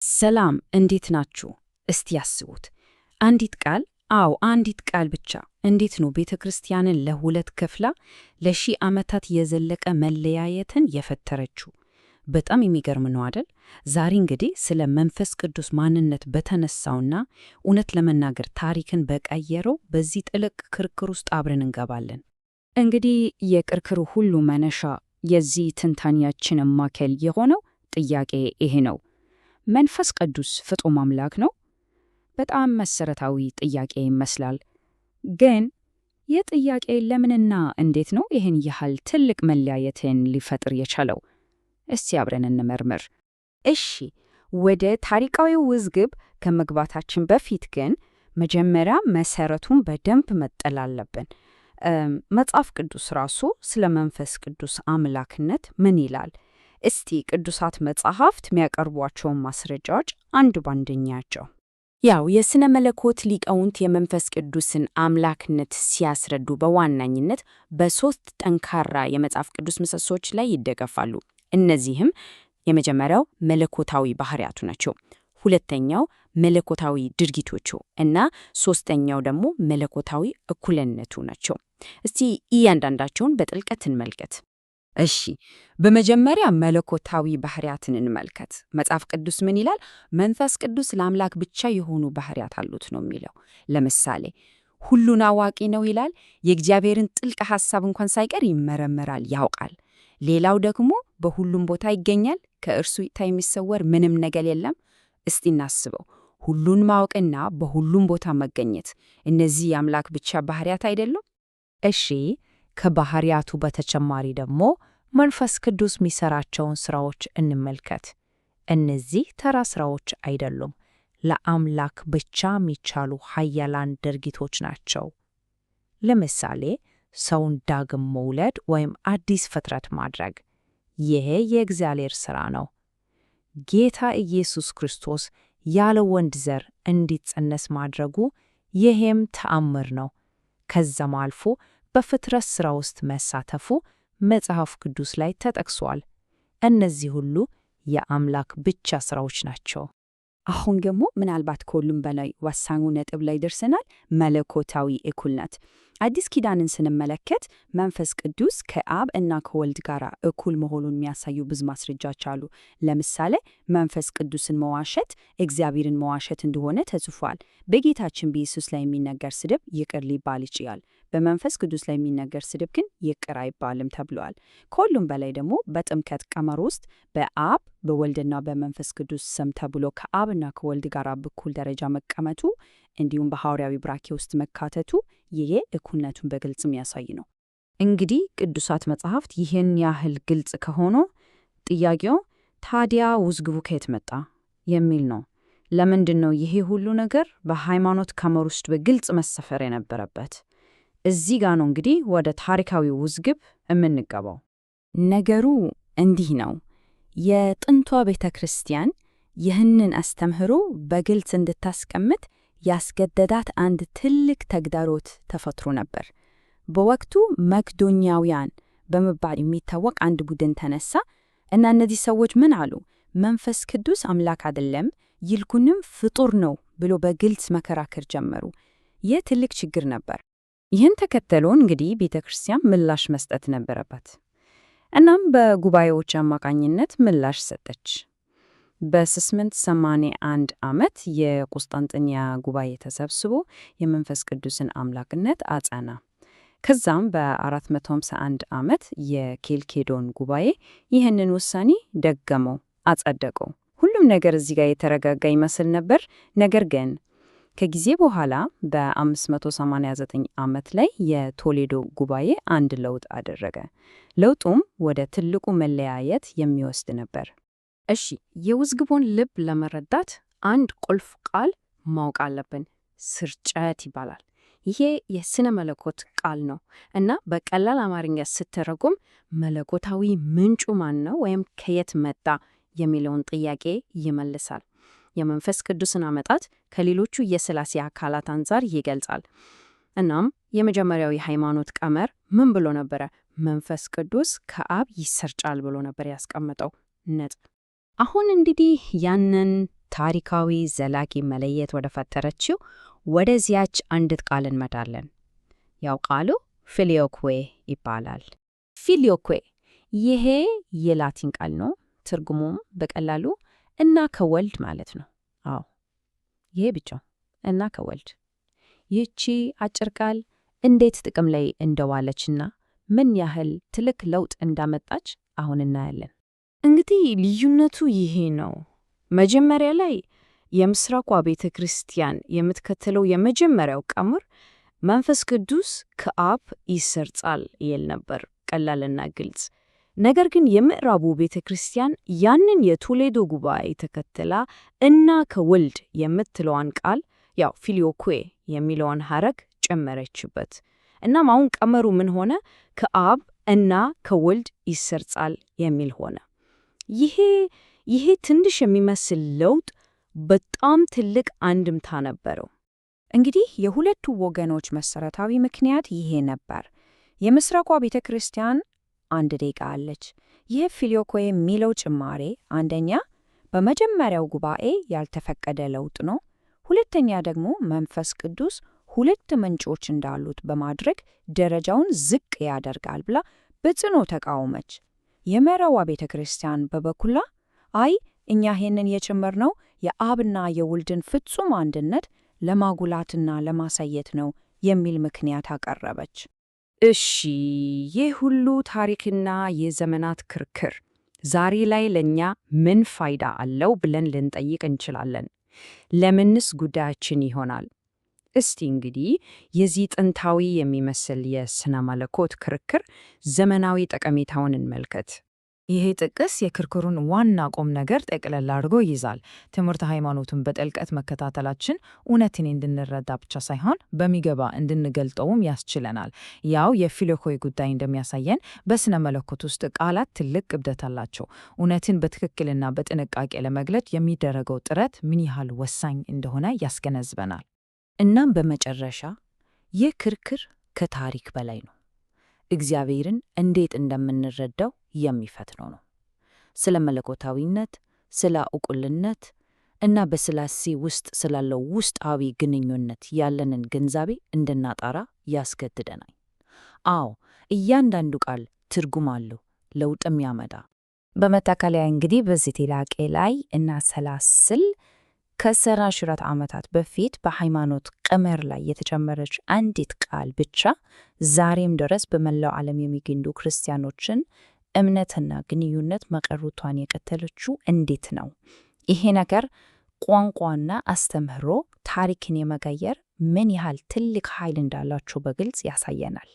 ሰላም እንዴት ናችሁ? እስቲ ያስቡት። አንዲት ቃል ብቻ እንዴት ነው ቤተ ክርስቲያንን ለሁለት ከፍላ ለሺህ ዓመታት የዘለቀ መለያየትን የፈጠረችው? በጣም የሚገርም ነው አይደል? ዛሬ እንግዲህ ስለ መንፈስ ቅዱስ ማንነት በተነሳውና እውነት ለመናገር ታሪክን በቀየረው በዚህ ጥልቅ ክርክር ውስጥ አብረን እንገባለን። እንግዲህ የክርክሩ ሁሉ መነሻ የዚህ ትንታኔያችን ማዕከል የሆነው ጥያቄ ይሄ ነው። መንፈስ ቅዱስ ፍጹም አምላክ ነው? በጣም መሰረታዊ ጥያቄ ይመስላል። ግን ይህ ጥያቄ ለምንና እንዴት ነው ይህን ያህል ትልቅ መለያየትን ሊፈጥር የቻለው? እስቲ አብረን እንመርምር። እሺ፣ ወደ ታሪካዊው ውዝግብ ከመግባታችን በፊት ግን መጀመሪያ መሰረቱን በደንብ መጠል አለብን። መጽሐፍ ቅዱስ ራሱ ስለ መንፈስ ቅዱስ አምላክነት ምን ይላል? እስቲ ቅዱሳት መጻሕፍት የሚያቀርቧቸውን ማስረጃዎች አንድ ባንደኛቸው። ያው የሥነ መለኮት ሊቃውንት የመንፈስ ቅዱስን አምላክነት ሲያስረዱ በዋናኝነት በሦስት ጠንካራ የመጽሐፍ ቅዱስ ምሰሶች ላይ ይደገፋሉ። እነዚህም የመጀመሪያው መለኮታዊ ባህሪያቱ ናቸው፣ ሁለተኛው መለኮታዊ ድርጊቶቹ እና ሦስተኛው ደግሞ መለኮታዊ እኩልነቱ ናቸው። እስቲ እያንዳንዳቸውን በጥልቀት እንመልከት። እሺ፣ በመጀመሪያ መለኮታዊ ባህሪያትን እንመልከት። መጽሐፍ ቅዱስ ምን ይላል? መንፈስ ቅዱስ ለአምላክ ብቻ የሆኑ ባህሪያት አሉት ነው የሚለው። ለምሳሌ ሁሉን አዋቂ ነው ይላል። የእግዚአብሔርን ጥልቅ ሐሳብ እንኳን ሳይቀር ይመረመራል፣ ያውቃል። ሌላው ደግሞ በሁሉም ቦታ ይገኛል፣ ከእርሱ እይታ የሚሰወር ምንም ነገር የለም። እስቲ እናስበው፣ ሁሉን ማወቅና በሁሉም ቦታ መገኘት፣ እነዚህ የአምላክ ብቻ ባህሪያት አይደሉም? እሺ፣ ከባህሪያቱ በተጨማሪ ደግሞ መንፈስ ቅዱስ የሚሰራቸውን ሥራዎች እንመልከት። እነዚህ ተራ ሥራዎች አይደሉም፣ ለአምላክ ብቻ የሚቻሉ ኃያላን ድርጊቶች ናቸው። ለምሳሌ ሰውን ዳግም መውለድ ወይም አዲስ ፍጥረት ማድረግ፣ ይሄ የእግዚአብሔር ሥራ ነው። ጌታ ኢየሱስ ክርስቶስ ያለ ወንድ ዘር እንዲጸነስ ማድረጉ፣ ይሄም ተአምር ነው። ከዛም አልፎ በፍጥረት ሥራ ውስጥ መሳተፉ መጽሐፍ ቅዱስ ላይ ተጠቅሷል። እነዚህ ሁሉ የአምላክ ብቻ ሥራዎች ናቸው። አሁን ደግሞ ምናልባት ከሁሉም በላይ ወሳኙ ነጥብ ላይ ደርሰናል፣ መለኮታዊ እኩልነት። አዲስ ኪዳንን ስንመለከት መንፈስ ቅዱስ ከአብ እና ከወልድ ጋር እኩል መሆኑን የሚያሳዩ ብዙ ማስረጃዎች አሉ። ለምሳሌ መንፈስ ቅዱስን መዋሸት እግዚአብሔርን መዋሸት እንደሆነ ተጽፏል። በጌታችን በኢየሱስ ላይ የሚነገር ስድብ ይቅር ሊባል ይችላል። በመንፈስ ቅዱስ ላይ የሚነገር ስድብ ግን ይቅር አይባልም ተብሏል። ከሁሉም በላይ ደግሞ በጥምቀት ቀመር ውስጥ በአብ በወልድና በመንፈስ ቅዱስ ስም ተብሎ ከአብና ከወልድ ጋር በኩል ደረጃ መቀመጡ እንዲሁም በሐዋርያዊ ብራኬ ውስጥ መካተቱ ይሄ እኩልነቱን በግልጽ የሚያሳይ ነው። እንግዲህ ቅዱሳት መጻሕፍት ይህን ያህል ግልጽ ከሆኑ ጥያቄው ታዲያ ውዝግቡ ከየት መጣ የሚል ነው። ለምንድን ነው ይሄ ሁሉ ነገር በሃይማኖት ቀመር ውስጥ በግልጽ መሰፈር የነበረበት? እዚህ ጋር ነው እንግዲህ ወደ ታሪካዊ ውዝግብ የምንገባው። ነገሩ እንዲህ ነው። የጥንቷ ቤተ ክርስቲያን ይህንን አስተምህሮ በግልጽ እንድታስቀምጥ ያስገደዳት አንድ ትልቅ ተግዳሮት ተፈጥሮ ነበር። በወቅቱ መክዶኛውያን በመባል የሚታወቅ አንድ ቡድን ተነሳ እና እነዚህ ሰዎች ምን አሉ? መንፈስ ቅዱስ አምላክ አይደለም፣ ይልቁንም ፍጡር ነው ብሎ በግልጽ መከራከር ጀመሩ። ይህ ትልቅ ችግር ነበር። ይህን ተከትሎ እንግዲህ ቤተ ክርስቲያን ምላሽ መስጠት ነበረባት። እናም በጉባኤዎች አማካኝነት ምላሽ ሰጠች። በ881 ዓመት የቁስጥንጥንያ ጉባኤ ተሰብስቦ የመንፈስ ቅዱስን አምላክነት አጸና። ከዛም በ451 ዓመት የኬልኬዶን ጉባኤ ይህንን ውሳኔ ደገመው፣ አጸደቀው። ሁሉም ነገር እዚህ ጋር የተረጋጋ ይመስል ነበር። ነገር ግን ከጊዜ በኋላ በ589 ዓመት ላይ የቶሌዶ ጉባኤ አንድ ለውጥ አደረገ። ለውጡም ወደ ትልቁ መለያየት የሚወስድ ነበር። እሺ፣ የውዝግቡን ልብ ለመረዳት አንድ ቁልፍ ቃል ማወቅ አለብን። ስርጨት ይባላል። ይሄ የሥነ መለኮት ቃል ነው እና በቀላል አማርኛ ስትተረጉም መለኮታዊ ምንጩ ማን ነው ወይም ከየት መጣ የሚለውን ጥያቄ ይመልሳል። የመንፈስ ቅዱስን አመጣጥ ከሌሎቹ የሥላሴ አካላት አንጻር ይገልጻል። እናም የመጀመሪያው የሃይማኖት ቀመር ምን ብሎ ነበረ? መንፈስ ቅዱስ ከአብ ይሰርጫል ብሎ ነበር ያስቀመጠው ነጥብ። አሁን እንግዲህ ያንን ታሪካዊ ዘላቂ መለየት ወደ ፈጠረችው ወደዚያች አንዲት ቃል እንመጣለን። ያው ቃሉ ፊሊዮኩዌ ይባላል። ፊሊዮኩዌ ይሄ የላቲን ቃል ነው። ትርጉሙም በቀላሉ እና ከወልድ ማለት ነው። አዎ ይሄ ብቻ እና ከወልድ። ይህቺ አጭር ቃል እንዴት ጥቅም ላይ እንደዋለችና ምን ያህል ትልቅ ለውጥ እንዳመጣች አሁን እናያለን። እንግዲህ ልዩነቱ ይሄ ነው። መጀመሪያ ላይ የምስራቋ ቤተ ክርስቲያን የምትከተለው የመጀመሪያው ቀመር መንፈስ ቅዱስ ከአብ ይሰርጻል ይል ነበር፣ ቀላልና ግልጽ። ነገር ግን የምዕራቡ ቤተ ክርስቲያን ያንን የቶሌዶ ጉባኤ ተከትላ እና ከወልድ የምትለዋን ቃል ያው ፊሊዮኩዌ የሚለውን ሐረግ ጨመረችበት። እናም አሁን ቀመሩ ምን ሆነ? ከአብ እና ከወልድ ይሰርጻል የሚል ሆነ። ይሄ ትንሽ የሚመስል ለውጥ በጣም ትልቅ አንድምታ ነበረው። እንግዲህ የሁለቱ ወገኖች መሰረታዊ ምክንያት ይሄ ነበር። የምስራቋ ቤተ ክርስቲያን አንድ ደቂቃ አለች። ይህ ፊሊዮኩዌ የሚለው ጭማሬ አንደኛ በመጀመሪያው ጉባኤ ያልተፈቀደ ለውጥ ነው፣ ሁለተኛ ደግሞ መንፈስ ቅዱስ ሁለት ምንጮች እንዳሉት በማድረግ ደረጃውን ዝቅ ያደርጋል ብላ በጽኑ ተቃወመች። የምዕራቧ ቤተ ክርስቲያን በበኩሏ አይ እኛ ይህንን የጨመርነው የአብና የወልድን ፍጹም አንድነት ለማጉላትና ለማሳየት ነው የሚል ምክንያት አቀረበች። እሺ፣ ይህ ሁሉ ታሪክና የዘመናት ክርክር ዛሬ ላይ ለእኛ ምን ፋይዳ አለው ብለን ልንጠይቅ እንችላለን። ለምንስ ጉዳያችን ይሆናል? እስቲ እንግዲህ የዚህ ጥንታዊ የሚመስል የሥነ መለኮት ክርክር ዘመናዊ ጠቀሜታውን እንመልከት። ይሄ ጥቅስ የክርክሩን ዋና ቁም ነገር ጠቅለል አድርጎ ይይዛል። ትምህርተ ሃይማኖቱን በጥልቀት መከታተላችን እውነትን እንድንረዳ ብቻ ሳይሆን በሚገባ እንድንገልጠውም ያስችለናል። ያው የፊሊዮኩዌ ጉዳይ እንደሚያሳየን በሥነ መለኮት ውስጥ ቃላት ትልቅ ክብደት አላቸው። እውነትን በትክክልና በጥንቃቄ ለመግለጥ የሚደረገው ጥረት ምን ያህል ወሳኝ እንደሆነ ያስገነዝበናል። እናም በመጨረሻ ይህ ክርክር ከታሪክ በላይ ነው። እግዚአብሔርን እንዴት እንደምንረዳው የሚፈትነው ነው። ስለ መለኮታዊነት፣ ስለ ዕቁልነት እና በሥላሴ ውስጥ ስላለው ውስጣዊ ግንኙነት ያለንን ግንዛቤ እንድናጣራ ያስገድደናል። አዎ እያንዳንዱ ቃል ትርጉም አለው፣ ለውጥም ያመጣ። በመጠቃለያ እንግዲህ በዚህ ጥያቄ ላይ እናሰላስል። ከ10,000 ዓመታት በፊት በሃይማኖት ቀመር ላይ የተጨመረች አንዲት ቃል ብቻ ዛሬም ድረስ በመላው ዓለም የሚገኙ ክርስቲያኖችን እምነትና ግንኙነት መቀሩቷን የቀጠለችው እንዴት ነው? ይሄ ነገር ቋንቋና አስተምህሮ ታሪክን የመቀየር ምን ያህል ትልቅ ኃይል እንዳላቸው በግልጽ ያሳየናል።